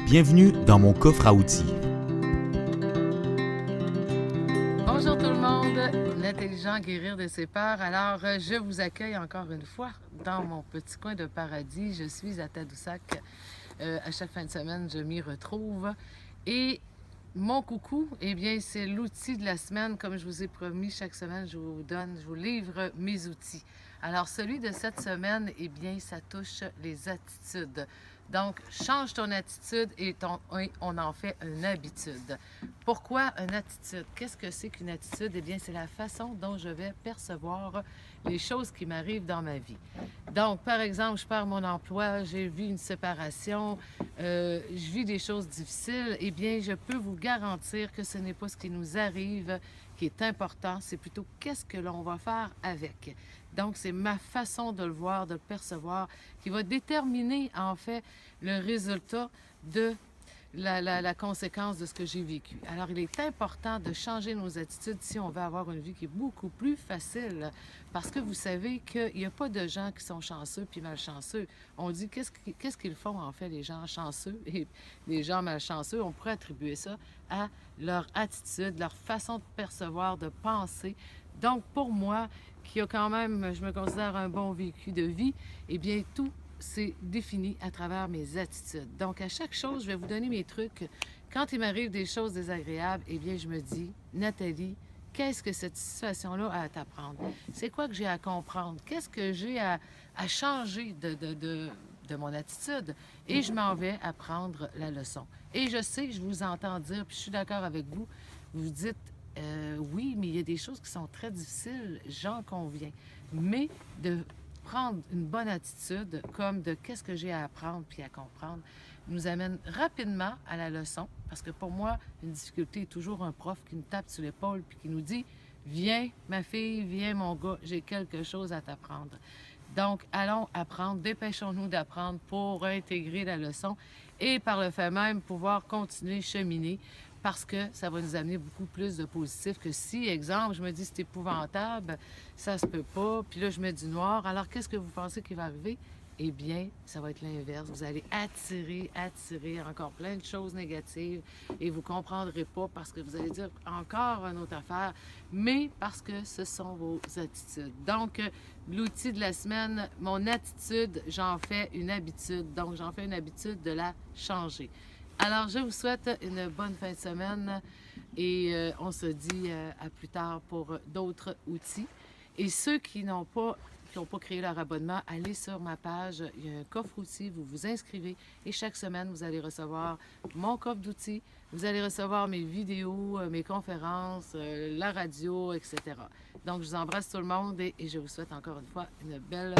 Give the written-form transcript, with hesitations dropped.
Bienvenue dans mon coffre à outils. Bonjour tout le monde, l'intelligent guérir de ses peurs. Alors, je vous accueille encore une fois dans mon petit coin de paradis. Je suis à Tadoussac. À chaque fin de semaine, je m'y retrouve. Et mon coucou, eh bien, c'est l'outil de la semaine. Comme je vous ai promis, chaque semaine, je vous livre mes outils. Alors, celui de cette semaine, eh bien, ça touche les attitudes. Donc, change ton attitude et on en fait une habitude. Pourquoi une attitude? Qu'est-ce que c'est qu'une attitude? Eh bien, c'est la façon dont je vais percevoir les choses qui m'arrivent dans ma vie. Donc, par exemple, je perds mon emploi, j'ai vu une séparation, je vis des choses difficiles. Eh bien, je peux vous garantir que ce n'est pas ce qui nous arrive qui est important, c'est plutôt qu'est-ce que l'on va faire avec. Donc, c'est ma façon de le voir, de le percevoir, qui va déterminer, en fait, le résultat de la conséquence de ce que j'ai vécu. Alors, il est important de changer nos attitudes si on veut avoir une vie qui est beaucoup plus facile. Parce que vous savez qu'il n'y a pas de gens qui sont chanceux puis malchanceux. On dit qu'est-ce qu'ils font, en fait, les gens chanceux et les gens malchanceux. On pourrait attribuer ça à leur attitude, leur façon de percevoir, de penser. Donc, pour moi, qui a quand même, je me considère un bon vécu de vie, eh bien, tout c'est défini à travers mes attitudes. Donc, à chaque chose, je vais vous donner mes trucs. Quand il m'arrive des choses désagréables, eh bien, je me dis, Nathalie, qu'est-ce que cette situation-là a à t'apprendre? C'est quoi que j'ai à comprendre? Qu'est-ce que j'ai à changer de mon attitude? Et je m'en vais apprendre la leçon. Et je sais, je vous entends dire, puis je suis d'accord avec vous, vous dites, oui, mais il y a des choses qui sont très difficiles, j'en conviens. Mais de prendre une bonne attitude, comme de qu'est-ce que j'ai à apprendre puis à comprendre, nous amène rapidement à la leçon. Parce que pour moi, une difficulté est toujours un prof qui nous tape sur l'épaule puis qui nous dit « Viens, ma fille, viens, mon gars, j'ai quelque chose à t'apprendre. » Donc, allons apprendre, dépêchons-nous d'apprendre pour intégrer la leçon et par le fait même pouvoir continuer cheminer parce que ça va nous amener beaucoup plus de positif que si, exemple, je me dis c'est épouvantable, ça se peut pas, puis là je mets du noir, alors qu'est-ce que vous pensez qui va arriver? Eh bien, ça va être l'inverse. Vous allez attirer encore plein de choses négatives et vous ne comprendrez pas parce que vous allez dire encore une autre affaire, mais parce que ce sont vos attitudes. Donc, l'outil de la semaine, mon attitude, j'en fais une habitude. Donc, j'en fais une habitude de la changer. Alors, je vous souhaite une bonne fin de semaine et on se dit à plus tard pour d'autres outils. Et ceux qui n'ont pas créé leur abonnement, allez sur ma page, il y a un coffre outils, vous vous inscrivez et chaque semaine, vous allez recevoir mon coffre d'outils, vous allez recevoir mes vidéos, mes conférences, la radio, etc. Donc, je vous embrasse tout le monde et je vous souhaite encore une fois une belle